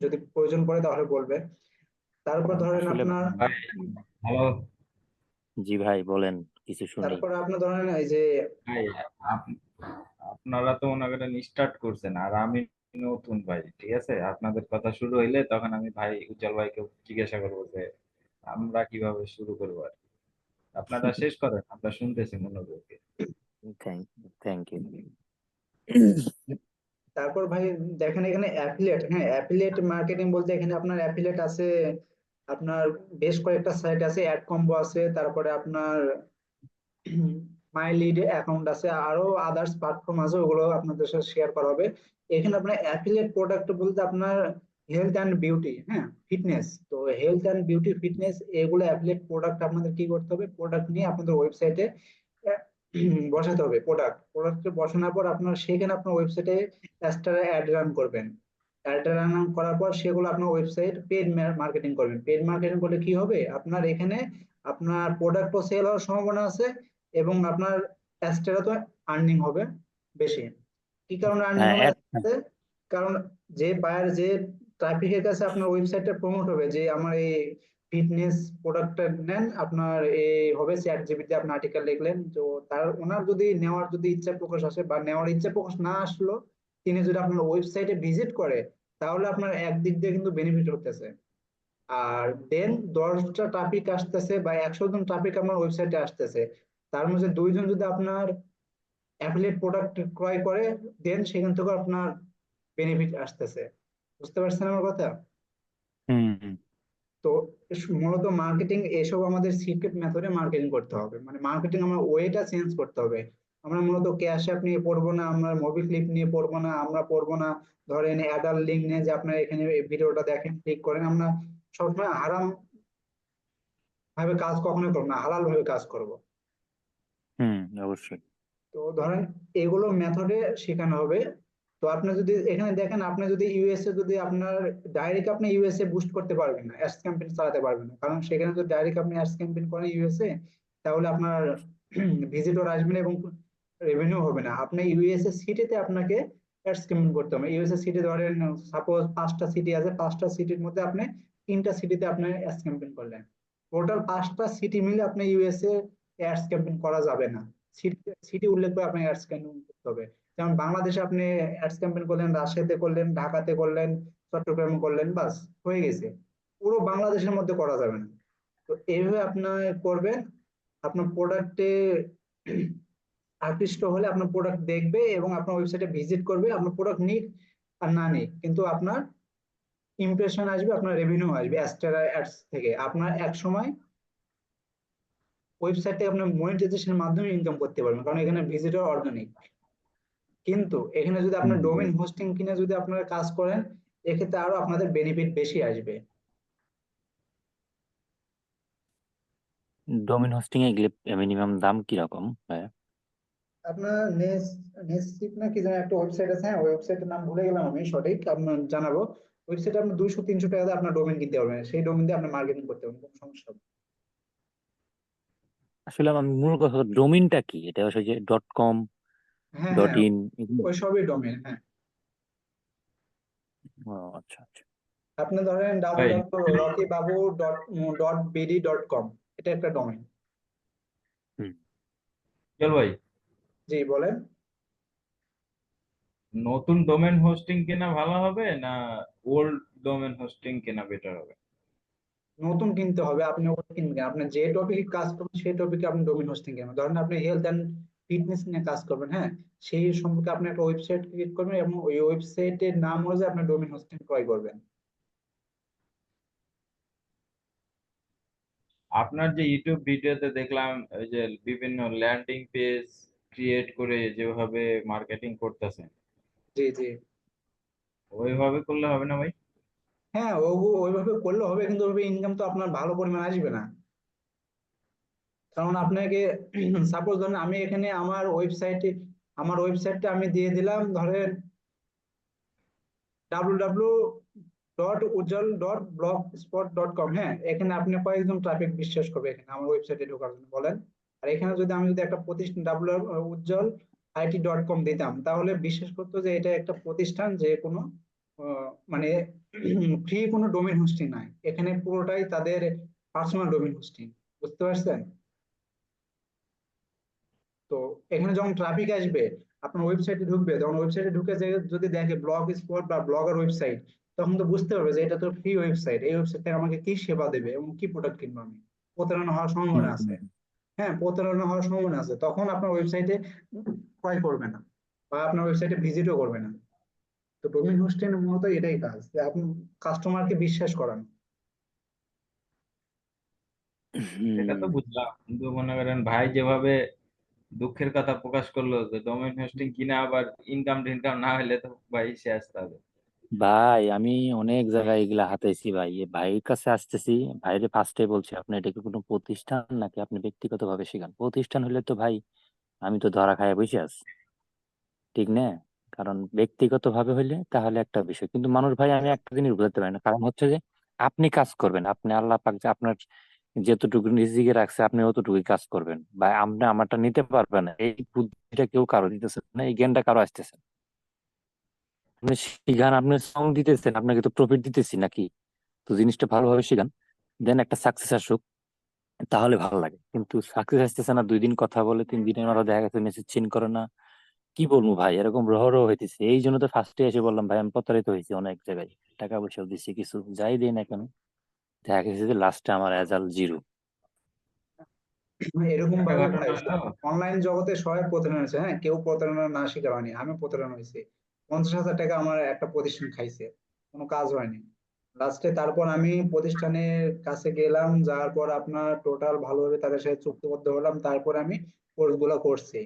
যদি প্রয়োজন পড়ে তাহলে বলবে। তারপর ধরেন আসলে আপনার, ভাই ভালো। জি ভাই বলেন, কিছু শুনি। তারপরে আপনার ধরেন এই যে, ভাই আপনারা তো মনে করেন স্টার্ট করছেন, আর আমি নতুন ভাই, ঠিক আছে? আপনাদের কথা শুরু হইলে তখন আমি ভাই উজ্জ্বল ভাইকে জিজ্ঞাসা করবো যে আমরা কিভাবে শুরু করবো আর কি। আপনারা শেষ করেন, আমরা শুনতেছি মনোযোগ দিয়ে। Thank you. তারপর ভাই দেখেন এখানে অ্যাফিলিয়েট, হ্যাঁ, অ্যাফিলিয়েট মার্কেটিং বলতে এখানে আপনার অ্যাফিলিয়েট আছে, আপনার বেশ কয়েকটা সাইট আছে, অ্যাড কম্বো আছে, তারপরে আপনার মাই লিড অ্যাকাউন্ট আছে, আরো আদার্স প্ল্যাটফর্ম আছে, ওগুলো আপনাদের সাথে শেয়ার করা হবে। এখানে আপনার অ্যাফিলিয়েট প্রোডাক্ট বলতে আপনার হেলথ অ্যান্ড বিউটি, হ্যাঁ, ফিটনেস, তো হেলথ অ্যান্ড বিউটি ফিটনেস এগুলো অ্যাফিলিয়েট প্রোডাক্ট আপনাদের কি করতে হবে, প্রোডাক্ট নিয়ে আপনাদের ওয়েবসাইটে বসাতে হবে। প্রোডাক্ট বসানোর পর আপনার সেখানে আপনার ওয়েবসাইটে এক্সট্রা অ্যাড রান করবেন। অ্যাড রান করার পর সেগুলো আপনার ওয়েবসাইট পেড মার্কেটিং করবেন। পেড মার্কেটিং করলে কি হবে, আপনার এখানে আপনার প্রোডাক্টও সেল হওয়ার সম্ভাবনা আছে, এবং আপনার এক্সট্রা তো আর্নিং হবে বেশি। কি কারণে আর্নিং হ্যাঁ হবে extra? কারণ যে বায়ার, যে ট্রাফিকের কাছে আপনার ওয়েবসাইটটা প্রমোট হবে যে আমার এই ফিটনেস প্রোডাক্টটা নেন, আপনার এই হবে চ্যাট জিপিটি, আপনি আর্টিকেল লিখলেন, তো তার ওনার যদি নেওয়ার যদি ইচ্ছা প্রকাশ আসে বা নেওয়ার ইচ্ছা প্রকাশ না আসলো, তিনি যদি আপনার ওয়েবসাইটে ভিজিট করে, তাহলে আপনার একদিক দিয়ে কিন্তু বেনিফিট হতেছে। আর দেন 10টা ট্রাফিক আসতেছে বা 100 জন ট্রাফিক আপনার ওয়েবসাইটে আসতেছে, তার মধ্যে 2 জন যদি আপনার অ্যাফিলিয়েট প্রোডাক্ট ক্রয় করে, দেন সেখান থেকে আপনার বেনিফিট আসতেছে। বুঝতে পারছেন আমার কথা? হুম হুম। তো মূলত মার্কেটিং এসব আমাদের সিক্রেট মেথডে মার্কেটিং করতে হবে, মানে মার্কেটিং আমার ওয়েটা চেঞ্জ করতে হবে। আমরা মূলত ক্যাশ অ্যাপ নিয়ে পড়বো না, আমরা মোবি ক্লিপ নিয়ে পড়বো না, আমরা পড়বো না ধরেন অ্যাডাল লিঙ্ক নিয়ে যে আপনার এখানে এই ভিডিওটা দেখেন ক্লিক করেন। আমরা সবসময় হারাম ভাবে কাজ কখনোই করবো না, হালাল ভাবে কাজ করব। হুম, অবশ্যই। তো ধরেন এগুলো মেথডে শেখানো হবে। তো আপনি যদি এখানে দেখেন, আপনি যদি ইউএসএ যদি আপনার ডাইরেক্ট আপনি ইউএসএ বুস্ট করতে পারবেন না, অ্যাডস ক্যাম্পেইন চালাতে পারবেন না, কারণ সেখানে যদি ডাইরেক্ট আপনি অ্যাডস ক্যাম্পেইন করেন ইউএসএ, তাহলে আপনার ভিজিটর আসবে না এবং রেভিনিউ হবে না। আপনি ইউএসএ সিটিতে আপনাকে অ্যাডস ক্যাম্পেইন করতে হবে। ইউএসএ সিটি ধরেন সাপোজ 5টা সিটি আছে, 5টা সিটির মধ্যে আপনি 3টা সিটিতে আপনি অ্যাডস ক্যাম্পেইন করলেন, টোটাল 5টা সিটি মিলে আপনি ইউএসএ অ্যাডস ক্যাম্পেইন করা যাবে না। সিটি সিটি উল্লেখ করে আপনাকে অ্যাডস ক্যাম্পেইন করতে হবে। যেমন বাংলাদেশে আপনি অ্যাডস ক্যাম্পেইন করলেন, রাজশাহীতে করলেন, ঢাকাতে করলেন, চট্টগ্রামে করলেন, বাস হয়ে গেছে। পুরো বাংলাদেশের মধ্যে করা যাবে না। তো এইভাবে আপনার করবেন। আপনার প্রোডাক্টে আকৃষ্ট হলে আপনার প্রোডাক্ট দেখবে এবং আপনার ওয়েবসাইটে ভিজিট করবে, আপনার প্রোডাক্ট নিক আর না নিক, কিন্তু আপনার ইমপ্রেশন আসবে, আপনার রেভিনিউ আসবে এক্সট্রা অ্যাডস থেকে। আপনার এক সময় ওয়েবসাইট থেকে আপনার মনিটাইজেশনের মাধ্যমে ইনকাম করতে পারবেন, কারণ এখানে ভিজিটর অর্গানিক। কিন্তু এখানে যদি আপনার হুম, ডোমেইন হোস্টিং কিনে যদি আপনারা কাজ করেন, এক্ষেত্রে আরো আপনাদের বেনিফিট বেশি আসবে। ডোমেন হোস্টিং এ গেলে মিনিমাম দাম কিরকম? হ্যাঁ। আপনার নেস্ট না কি যেন একটা ওয়েবসাইট আছে, হ্যাঁ, ওয়েবসাইটের নাম ভুলে গেলাম আমি, সঠিক আপনার জানাবো। ওয়েবসাইটে আপনি 200-300 টাকা দিয়ে আপনার ডোমেইন কিনতে পারবেন, সেই ডোমেইন দিয়ে আপনি মার্কেটিং করতে পারবেন, কোনো সমস্যা হবে না। আসলে আমার মূল কথা ডোমেনটা কি, এটা হচ্ছে যে .com হ্যাঁ, হ্যাঁ, .in এগুলো? ওই সবই ডোমেইন, হ্যাঁ। ও, আচ্ছা আচ্ছা। আপনি ধরেন ভাই www.rockybabu.bd.com, এটা একটা ডোমেইন। হুম। চল ভাই, জি বলেন। নতুন ডোমেন হোস্টিং কেনা ভালো হবে না ওল্ড ডোমেন হোস্টিং কেনা বেটার হবে? নতুন কিনতে হবে। আপনি ওটা কিনবেন, আপনি যে টপিকে কাজ করবেন সেই টপিকে আপনি ডোমেইন হোস্টিং কিনবেন। ধরেন আপনি হেলথ অ্যান্ড ফিটনেস নিয়ে কাজ করবেন, হ্যাঁ, সেই সম্পর্কে আপনি একটা ওয়েবসাইট ক্রিয়েট করবেন এবং ওই ওয়েবসাইটের নাম অনুযায়ী আপনি ডোমেইন হোস্টিং ক্রয় করবেন। আপনার যে ইউটিউব ভিডিওতে দেখলাম ওই যে বিভিন্ন ল্যান্ডিং পেজ ক্রিয়েট করে যেভাবে মার্কেটিং করতেছেন, জি জি। ওইভাবে করলে হবে না ভাই? হ্যাঁ, ওইভাবে করলে হবে, কিন্তু ওইভাবে ইনকাম তো আপনার ভালো পরিমাণ আসবে না। কারণ আপনাকে সাপোজ ধরেন আমি এখানে আমার ওয়েবসাইটটা আমি দিয়ে দিলাম ধরেন www.ujjwal.blogspot.com, হ্যাঁ, এখানে আপনি কয়েকজন ট্রাফিক বিশ্বাস করবে এখানে আমার ওয়েবসাইটে ঢোকার জন্য বলেন। আর এখানে যদি আমি একটা প্রতিষ্ঠান uজ্জ্বল-it.com দিতাম, তাহলে বিশ্বাস করতো যে এটা একটা প্রতিষ্ঠান, যে কোনো মানে ফ্রি কোনো ডোমেইন হোস্টিং নাই, এখানে পুরোটাই তাদের পার্সোনাল ডোমেইন হোস্টিং। বুঝতে পারছেন? তো এখানে যখন ট্রাফিক আসবে, আপনার ওয়েবসাইটে ঢুকবে, তখন ওয়েবসাইটে ঢুকে যে যদি দেখে ব্লগ স্পট বা ব্লগার ওয়েবসাইট, তখন তো বুঝতে পারবে যে এটা তো ফ্রি ওয়েবসাইট, এই ওয়েবসাইট থেকে আমাকে কি সেবা দেবে এবং কি প্রোডাক্ট কিনবো আমি। প্রতারণা হওয়ার হুম, সম্ভাবনা আছে। হুম। হ্যাঁ, প্রতারণা হওয়ার সম্ভাবনা আছে, তখন আপনার ওয়েবসাইটে ক্রয় করবে না বা আপনার ওয়েবসাইটে ভিজিটও করবে না। তো ডোমেইন হোস্টিং মূলত এটাই কাজ, যে আপনি কাস্টমারকে বিশ্বাস করান। সেটা তো বুঝলাম, কিন্তু মনে করেন ভাই যেভাবে দুঃখের কথা প্রকাশ করলো যে ডোমেইন হোস্টিং কিনা আবার ইনকাম টিনকাম না হলে তো ভাই শেষ তাহলে। ভাই আমি অনেক জায়গায় এগুলা হাতাইছি ভাই, এই ভাইয়ের কাছে আসতেছি, ভাইরে ফার্স্টে বলছি আপনি এটা কি কোনো প্রতিষ্ঠান নাকি আপনি ব্যক্তিগত ভাবে শিখান? প্রতিষ্ঠান হলে তো ভাই আমি তো ধরা খায় বসে আছি, ঠিক না? কারণ ব্যক্তিগত ভাবে হইলে তাহলে একটা বিষয়, কিন্তু মানুষ ভাই আমি একটা জিনিস বুঝতে পারি না, কারণ হচ্ছে যে আপনি কাজ করবেন, আপনি আল্লাহ পাক যে আপনার যেতটুকু রিজিকে রাখছে আপনি অতটুকুই কাজ করবেন, বা আপনি আমারটা নিতে পারবেন না, এই বুদ্ধিটা কেউ কারো দিতেছে না, এই জ্ঞানটা কারো আসতেছে না। আপনি শিখান, আপনি সং দিতেছেন, আপনাকে তো প্রফিট দিতেছি নাকি? তো জিনিসটা ভালোভাবে শিখান, দেন একটা সাকসেস আসুক, তাহলে ভালো লাগে। কিন্তু সাকসেস আসতেছে না, 2 দিন কথা বলে 3 দিনের মাথা দেখা গেছে মেসেজ চিন করে না। কি বলবো ভাই, এরকম রহরহ হইতেছে, এই জন্য তো ফার্স্টে এসে বললাম ভাই আমি প্রতারিত হয়েছি অনেক জায়গায়, টাকা পয়সাও দিচ্ছি কিছু, যাই দিই না কেন দেখা গেছে যে লাস্টে আমার রেজাল্ট জিরো। এরকম একটা ভাবে ঘটনা ভাই হলো, অনলাইন জগতে সবাই প্রতারণা হয়েছে, হ্যাঁ, কেউ প্রতারণা না শিখে হয়নি, আমি প্রতারণা হয়েছি। 50,000 টাকা আমার একটা প্রতিষ্ঠান খাইছে, কোনো কাজ হয়নি। লাস্টে তারপর আমি প্রতিষ্ঠানের কাছে গেলাম, যাওয়ার পর আপনার টোটাল ভালোভাবে তাদের সাথে চুক্তিবদ্ধ হলাম, তারপর আমি কোর্স গুলো করছি।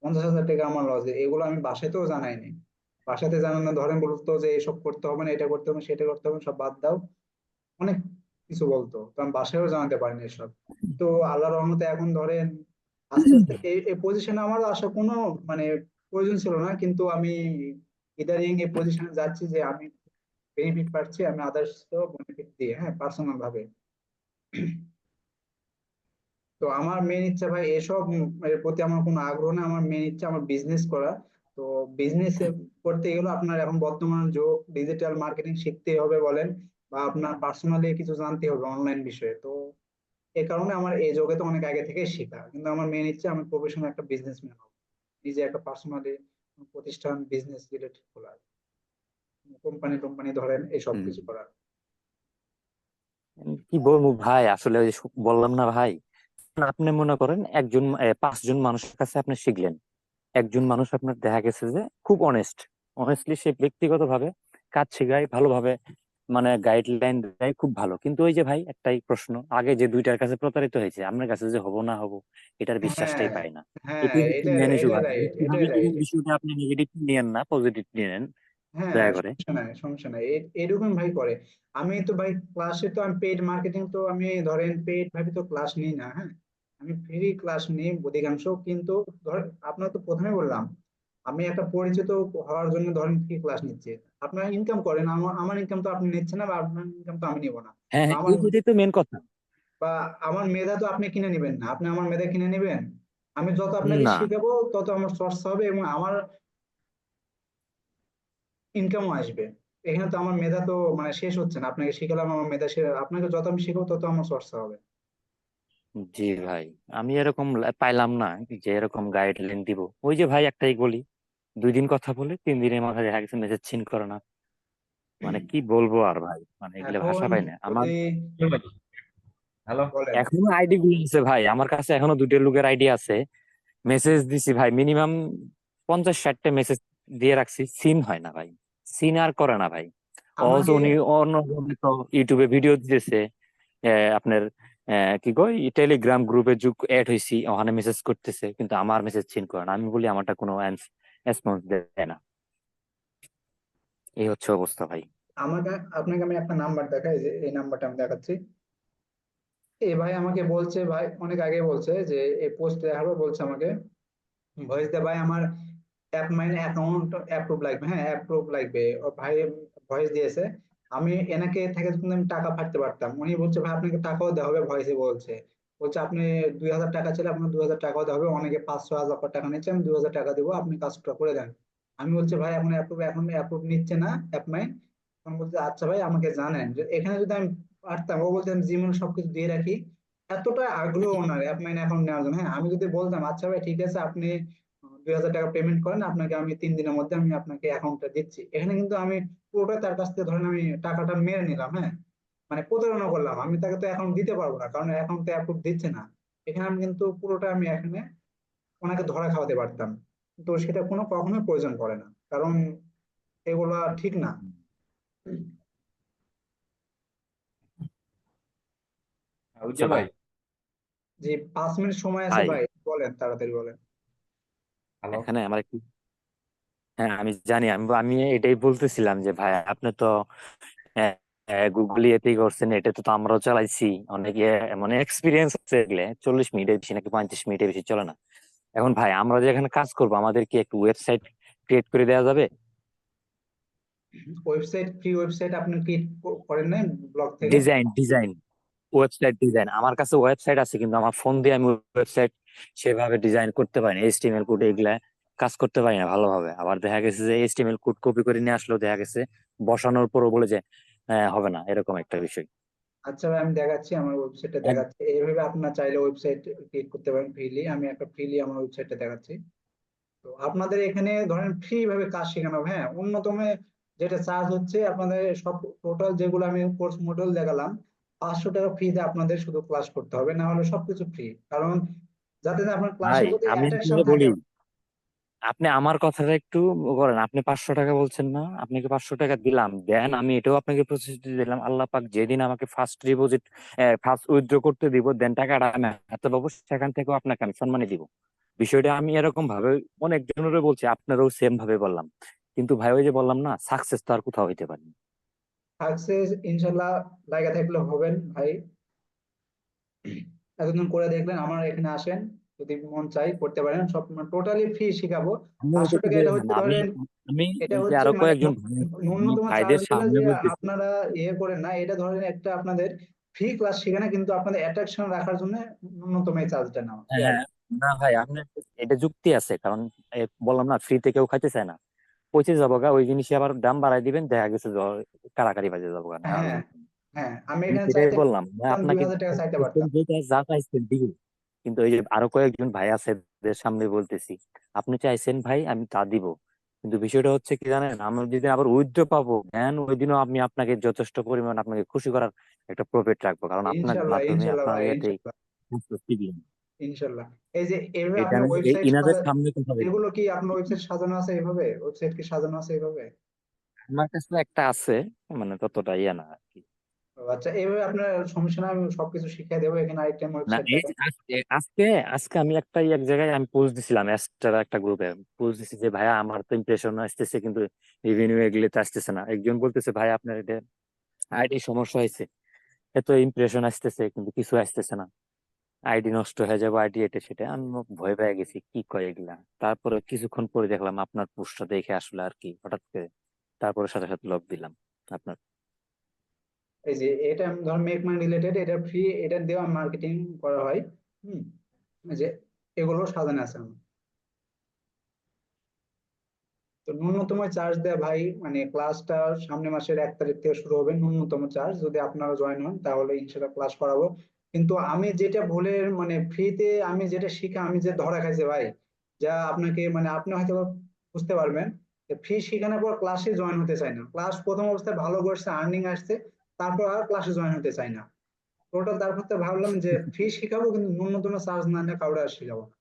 50,000 টাকা আমার লস, এগুলো আমি বাসাতেও জানাইনি। বাসাতে জানানো ধরেন বলতো যে এসব করতে হবে না, এটা করতে হবে না, সেটা করতে হবে না, সব বাদ দাও, অনেক কিছু বলতো, তো আমি বাসায়ও জানাতে পারিনি এসব। তো আল্লাহর রহমতে এখন ধরেন আস্তে আস্তে এই পজিশনে আমার আসা কোনো মানে প্রয়োজন ছিল না, কিন্তু আমি ইদারিং এই পজিশনে যাচ্ছি যে আমি বেনিফিট পাচ্ছি, আমি আদার্স বেনিফিট দিয়ে, হ্যাঁ, পার্সোনাল ভাবে। তো আমার মেন ইচ্ছা ভাই এসব এর প্রতি আমার কোনো আগ্রহ না, আমার মেন ইচ্ছা আমার বিজনেস করা। তো বিজনেস করতে গেলে আপনার এখন বর্তমান যুগ, ডিজিটাল মার্কেটিং শিখতে হবে বলেন, বা আপনার পার্সোনালি কিছু জানতে হবে অনলাইন বিষয়ে। তো এই কারণে আমার এই জগতে অনেক আগে থেকে শেখা, কিন্তু আমার মেন ইচ্ছা আমি প্রফেশনাল একটা বিজনেসম্যান হবো, নিজে একটা পার্সোনালি প্রতিষ্ঠান বিজনেস রিলেটেড খোলার, কোম্পানি টোম্পানি ধরেন এইসব হুম। কিছু করার। কি বলবো ভাই, আসলে ওই যে বললাম না ভাই, আপনি মনে করেন একজন 5 জন মানুষের কাছে আপনি শিখলেন, একজন মানুষ আপনার দেখা গেছে যে খুব অনেস্টলি সে ব্যক্তিগত ভাবে কাজ শেখায় ভালোভাবে, মানে গাইডলাইন দেয় খুব ভালো, কিন্তু ওই যে ভাই একটাই প্রশ্ন, আগে যে 2টার কাছে প্রতারিত হয়েছে আপনার কাছে যে হবো না হবো এটার হ্যাঁ বিশ্বাসটাই পাই না। হ্যাঁ, এটাই হচ্ছে এটা মেন ইস্যু এটা ভাই, রাইট, এটাই ব্যক্তিগতভাবে রাইট। বিষয়টা আপনি নেগেটিভ নিয়েন না, পজিটিভ নিয়েন হ্যাঁ, দয়া করে। সমস্যা নাই, সমস্যা নাই, এরকম ভাই করে। আমি তো ভাই ক্লাসে তো আমি পেইড মার্কেটিং, তো আমি ধরেন পেইড ভাবে তো ক্লাস নিই না, হ্যাঁ, আমি ফ্রি ক্লাস নিই অধিকাংশ। কিন্তু ধরেন আপনার তো প্রথমে বললাম আমি একটা পরিচিত হওয়ার জন্য ধরেন ফ্রি ক্লাস নিচ্ছি। আপনারা ইনকাম করেন, আমার আমার ইনকাম তো আপনি নিচ্ছেন না, বা আপনার ইনকাম তো আমি নিব না। হ্যাঁ বা হ্যাঁ, আমার এইটাই তো মেন কথা। বা আমার মেধা তো আপনি কিনে নেবেন না, আপনি আমার মেধা কিনে নেবেন। আমি যত আপনাকে না, শিখাবো তত আমার চর্চা হবে এবং আমার ইনকামও আসবে। এখানে তো আমার মেধা তো মানে শেষ হচ্ছে না, আপনাকে শিখালাম আমার মেধা আপনাকে যত আমি শিখাবো তত আমার চর্চা হবে। জি ভাই, আমি এরকম পাইলাম না যে এরকম গাইডলাইন দিব। ওই যে ভাই একটাই বলি, 2 দিন কথা বলে 3 দিনের মাথায় দেখা গেছে মেসেজ সিন করে না, মানে কি বলবো আর ভাই, মানে এগুলো ভাষা এখন পাই না আমার। যদি হ্যালো। বলেন। এখনো আইডি গুলো আছে ভাই, আমার কাছে এখনো 2টা লোকের আইডি আছে, মেসেজ দিছি ভাই, মিনিমাম 50-60টা মেসেজ দিয়ে রাখছি, সিন হয় না ভাই, সিন আর করে না ভাই। অবশ্য আমাকে উনি অন্য তো ইউটিউবে ভিডিও দিতেছে, আপনার কি কয় টেলিগ্রাম গ্রুপে যুগ অ্যাড হয়েছি, ওখানে মেসেজ করতেছে, কিন্তু আমার মেসেজ সিন করে না। আমি বলি আমারটা কোনো রেসপন্স দেয় না। এই হচ্ছে অবস্থা ভাই। আমাকে আপনাকে আমি একটা নাম্বার দেখাই, যে এই নাম্বারটা আমি দেখাচ্ছি। এই ভাই আমাকে বলছে, ভাই অনেক আগে বলছে যে এই পোস্ট দেখাবো, বলছে আমাকে ভয়েস দে ভাই, আমার অ্যাপ মাইনে অ্যাকাউন্ট অ্যাপ্রুভ লাগবে, হ্যাঁ অ্যাপ্রুভ লাগবে। ও ভাই ভয়েস দিয়েছে, আমি এনাকে থেকে কিন্তু আমি টাকা ফাটতে পারতাম। উনি বলছে ভাই আপনাকে টাকাও দেওয়া হবে, ভয়েসে বলছে। বলছে আপনি 2,000 টাকা ছিল, আপনার 2,000 টাকাও দেওয়া হবে। অনেকে 500-1,000 টাকা নিচ্ছে, আমি 2,000 টাকা দেবো, আপনি কাজটা করে দেন। আমি বলছি ভাই এখন অ্যাপ্রুভ নিচ্ছে না অ্যাপ মাইন। তখন বলছে আচ্ছা ভাই আমাকে জানেন যে এখানে যদি আমি পারতাম, ও বলতে আমি জিমেল সবকিছু দিয়ে রাখি। এতটা আগ্রহ ওনার অ্যাপ মাইন অ্যাকাউন্ট নেওয়ার জন্য। হ্যাঁ আমি যদি বলতাম আচ্ছা ভাই ঠিক আছে, আপনি 2,000 টাকা পেমেন্ট করেন, আপনাকে আমি 3 দিনের মধ্যে আমি আপনাকে অ্যাকাউন্টটা দিচ্ছি, এখানে কিন্তু আমি পুরোটা তার কাছ থেকে ধরেন আমি টাকাটা মেরে নিলাম। হ্যাঁ মানে প্রতারণা করলাম, আমি তাকে তো অ্যাকাউন্ট দিতে পারবো না, কারণ অ্যাকাউন্টে অ্যাপ্রুভ দিচ্ছে না। এখানে আমি কিন্তু পুরোটা আমি এখানে ওনাকে ধরা খাওয়াতে পারতাম, তো সেটা কখনোই প্রয়োজন পড়ে না, কারণ এগুলা ঠিক না। আচ্ছা উজ্জ্বল ভাই। ভাই। যে 5 মিনিট সময় আছে ভাই ভাই, বলেন তাড়াতাড়ি বলেন। হ্যালো। এখানে আমার একটু, হ্যাঁ আমি জানি, আমি আমি এটাই বলতেছিলাম যে ভাই আপনি তো গুগল ইয়েতেই করছেন, এটা তো আমরাও চালাইছি অনেকে, মানে এক্সপিরিয়েন্স আছে এগুলো। 40 মিনিটের বেশি নাকি 35 মিনিটের বেশি চলে না। এখন ভাই আমরা যে এখানে কাজ করবো, আমাদের কি একটু ওয়েবসাইট ক্রিয়েট করে দেওয়া যাবে? ওয়েবসাইট, ফ্রি ওয়েবসাইট আপনি কি করেন নাই ব্লগ থেকে? ডিজাইন ওয়েবসাইট ডিজাইন, আমার কাছে ওয়েবসাইট আছে, কিন্তু আমার ফোন দিয়ে আমি ওয়েবসাইট সেভাবে ডিজাইন করতে পারি না। এইচটিএমএল কোড এগুলা কাজ করতে পারি না ভালোভাবে। আবার দেখা গেছে যে এইচটিএমএল কোড কপি করে নিয়ে আসলেও দেখা গেছে বসানোর পরও বলে যে হবে না, এরকম একটা বিষয়। আচ্ছা ভাই আমি দেখাচ্ছি, আমার ওয়েবসাইটটা দেখাচ্ছি। এইভাবে আপনার চাইলে ওয়েবসাইট ক্রিয়েট করতে পারেন ফ্রিলি। আমি একটা ফ্রিলি আমার ওয়েবসাইটটা দেখাচ্ছি। তো আপনাদের এখানে ধরেন ফ্রি ভাবে কাজ শেখানো হবে। হ্যাঁ অন্যতম যেটা চার্জ হচ্ছে আপনাদের সব টোটাল যেগুলো আমি কোর্স মডেল দেখালাম, 500 টাকা ফ্রিতে আপনাদের শুধু ক্লাস করতে হবে, না হলে সবকিছু ফ্রি। কারণ যাতে না আপনার ভাই ক্লাসের প্রতি আমি অ্যাট্রাকশন আপনাকে থাকে। বলি, আপনি আমার কথাটা একটু করেন। আপনি 500 টাকা বলছেন না, আপনাকে 500 টাকা দিলাম, দেন আমি এটাও আপনাকে প্রসেস দিলাম। আল্লাহ পাক যেদিন আমাকে ফার্স্ট ডিপোজিট, ফার্স্ট উইথড্র করতে দিব, দেন টাকাটা আমি হাতে পাবো, সেখান থেকেও আপনাকে আমি সম্মানী দিব। বিষয়টা আমি এরকম ভাবে অনেক জনের বলছি, আপনারও সেম ভাবে বললাম। কিন্তু ভাই ওই যে বললাম না, সাকসেস তো আর কোথাও হইতে পারেনি। সাকসেস ইনশাল্লাহ লাগা থাকলে হবেন ভাই। এতদিন করে দেখলেন, আমার এখানে আসেন, যদি মন চাই করতে পারেন, সব টোটালি ফ্রি শিখাবো। আমি 500 ওইটা তো টাকা এটা বললাম, হচ্ছে আমি ধরেন, আমি এটা এই যে হচ্ছে আরো মানে কয়েকজন ভাই আছে, আমি ন্যূনতম চার্জ ভাইদের হলো সামনে যে বলতেছি। আপনারা ইয়ে করেন না, এটা ধরেন একটা আপনাদের ফ্রি ক্লাস শেখানো, কিন্তু আপনাদের অ্যাট্রাকশন রাখার জন্য ন্যূনতম এই চার্জটা নেওয়া, হ্যাঁ এই আর হ্যাঁ, কি। না ভাই আপনার এটা যুক্তি আছে, কারণ বললাম না, ফ্রিতে কেউ খাইতে চায় না। পচে যাবো গা ওই জিনিসে, আবার দাম বাড়াই দিবেন, দেখা গেছে যে কারাকারি বাজে যাবো গা, নেওয়ার হ্যাঁ জন্য। হ্যাঁ আমি আমি এখানে সেটাই চাইতে বললাম ভাই দুই আপনাকে, হাজার টাকা চাইতে চাইছেন পারতাম। যেটা যা চাইছেন দিবে। কিন্তু ওই যে আরো কয়েকজন ভাই আছে, এদের সামনে বলতেছি, আপনি চাইছেন ভাই আমি তা দিব। কিন্তু বিষয়টা হচ্ছে কি জানেন, আমরা যদি আবার উইথড্র পাবো, দেন ওই দিনও আমি আপনাকে যথেষ্ট পরিমাণ আপনাকে খুশি করার একটা প্রফিট রাখবো, কারণ আপনার ইনশাল্লাহ মাধ্যমে ইনশাল্লাহ আপনার ভাই ইয়েতেই ইনশাল্লাহ। দিবেন। ইনশাল্লাহ। এই যে এইভাবে এটা আপনার আমি ওয়েবসাইট ইনাদের সামনে কথা বলবো। এগুলো কি আপনার ওয়েবসাইট সাজানো আছে এইভাবে? ওয়েবসাইট কি সাজানো আছে এইভাবে? আমার কাছে একটা আছে, মানে ততটা ইয়ে না আর কি। ও আচ্ছা, এইভাবে আপনার সমস্যা না, আমি সবকিছু শিখিয়ে দেবো। এখানে আরেকটা না ওয়েবসাইট এই দেখেন। যে আজকে আজকে আমি একটা এক জায়গায় আমি পোস্ট দিছিলাম, এক্সট্রা একটা গ্রুপে পোস্ট দিছি যে ভাইয়া আমার তো ইমপ্রেশন আসতেছে, কিন্তু রেভিনিউ এগুলোতে আসতেছে না। একজন বলতেছে ভাই আপনার এটা আইডি সমস্যা হয়েছে, এত ইমপ্রেশন আসতেছে কিন্তু কিছু আসতেছে না, আইডি নষ্ট হয়ে যাবে, আইডি এটা সেটা। আমি ভয় পেয়ে গেছি, কি কয় এগুলা। তারপরে কিছুক্ষণ পরে দেখলাম আপনার পোস্টটা দেখে আসলে আর কি হঠাৎ করে, তারপরে সাথে সাথে লক দিলাম আপনার। এই যে এটা ধর মেক মাই রিলেটেড, এটা ফ্রি, এটা দেওয়া মার্কেটিং করা হয়। হুম, এই যে এগুলো সাজানো আছে আমার। তো ন্যূনতম চার্জ দেয় ভাই, মানে ক্লাসটা সামনের মাসের 1 তারিখ থেকে শুরু হবে। ন্যূনতম চার্জ, যদি আপনারা জয়েন হন তাহলে ইনশাল্লাহ ক্লাস করাবো। কিন্তু আমি যেটা ভুলে মানে ফ্রিতে আমি যেটা শিখা, আমি যে ধরা খাইছে ভাই, যা আপনাকে মানে আপনি হয়তো বুঝতে পারবেন, ফ্রি শেখানোর পর ক্লাসে জয়েন হতে চায় না। ক্লাস প্রথম অবস্থায় ভালো করছে, আর্নিং আসছে, তারপর আর ক্লাসে জয়েন হতে চায় না। টোটাল তারপর তো ভাবলাম যে ফ্রি শিখাবো, কিন্তু ন্যূনতম চার্জ না নিয়ে কাউরে আর শিখাবো না।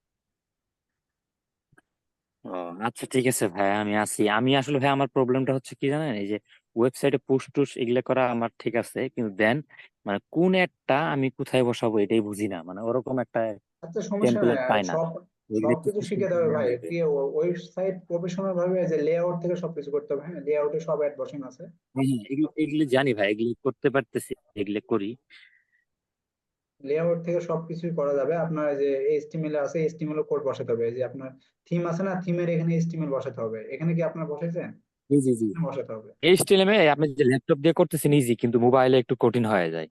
ও আচ্ছা, ঠিক আছে ভাই, আমি আসি। আমি আসলে ভাই আমার প্রবলেমটা হচ্ছে কি জানেন, এই যে ওয়েবসাইটে পুশ টুশ এগুলো করা আমার ঠিক আছে, কিন্তু দেন মানে কোন একটা আমি কোথায় বসাবো এটাই বুঝি না, মানে ওরকম একটা আচ্ছা, সমস্যা নাই, টেমপ্লেট পাই না। সব এগুলো একটু সবকিছু system শিখে দেবে জানা ভাই, লাগবে। কি ওয়েবসাইট প্রফেশনাল ভাবে যে লেআউট থেকে সবকিছু করতে হবে। হ্যাঁ, লেআউটে সব অ্যাড বসান আছে। হ্যাঁ হ্যাঁ, এগুলো এগুলো জানি ভাই, এগুলো করতে পারতেছি, এগুলো করি। লেআউট থেকে সবকিছুই করা যাবে। আপনার যে এইচটিএমএল আছে, এইচটিএমএল কোড বসাতে হবে। এই যে আপনার থিম আছে না, থিমের এখানে এইচটিএমএল বসাতে হবে। এখানে কি আপনার বসাইছেন? জি জি জি। বসাতে হবে। এইচটিএমএল আপনি যে ল্যাপটপ দিয়ে করতেছেন ইজি, কিন্তু মোবাইলে একটু কঠিন হয়ে যায়,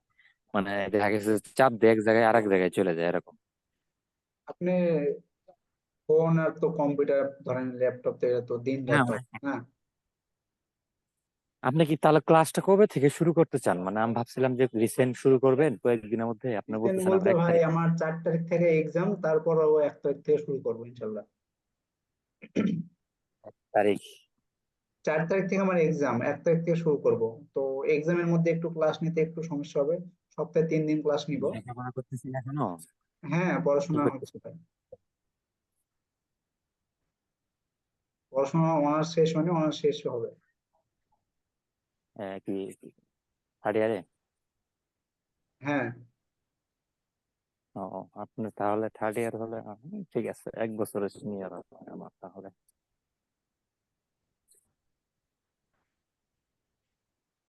মানে দেখা গেছে চাপ দিয়ে এক জায়গায় আরেক জায়গায় চলে যায় এরকম। আপনি ফোন আর তো কম্পিউটার, ধরেন ল্যাপটপ থেকে তো দিন রাত হ্যাঁ তো, না? আপনি কি তাহলে ক্লাসটা কবে থেকে শুরু করতে চান? মানে আমি ভাবছিলাম যে রিসেন্ট শুরু করবেন কয়েকদিনের মধ্যে, আপনি রিসেন্ট বলতেছেন বলতে আবার এক ভাই, তারিখ আমার 4 তারিখ থেকে এক্সাম, তারপরও 1 তারিখ থেকে শুরু করবো ইনশাল্লাহ। তারিখ 4 তারিখ থেকে আমার এক্সাম, 1 তারিখ থেকে শুরু করব। তো এক্সামের মধ্যে একটু ক্লাস নিতে একটু সমস্যা হবে। সপ্তাহে 3 দিন ক্লাস নিব। লেখাপড়া করতেছেন এখনো? হ্যাঁ, কি পড়াশোনা হচ্ছে করতেছেন? ভাই। পড়াশোনা অনার্স শেষ হয়নি, অনার্স শেষ হবে। কি থার্ড ইয়ারে? হ্যাঁ। ও, আপনি তাহলে থার্ড ইয়ার হলে ঠিক আছে, 1 বছরের সিনিয়র আমার তাহলে।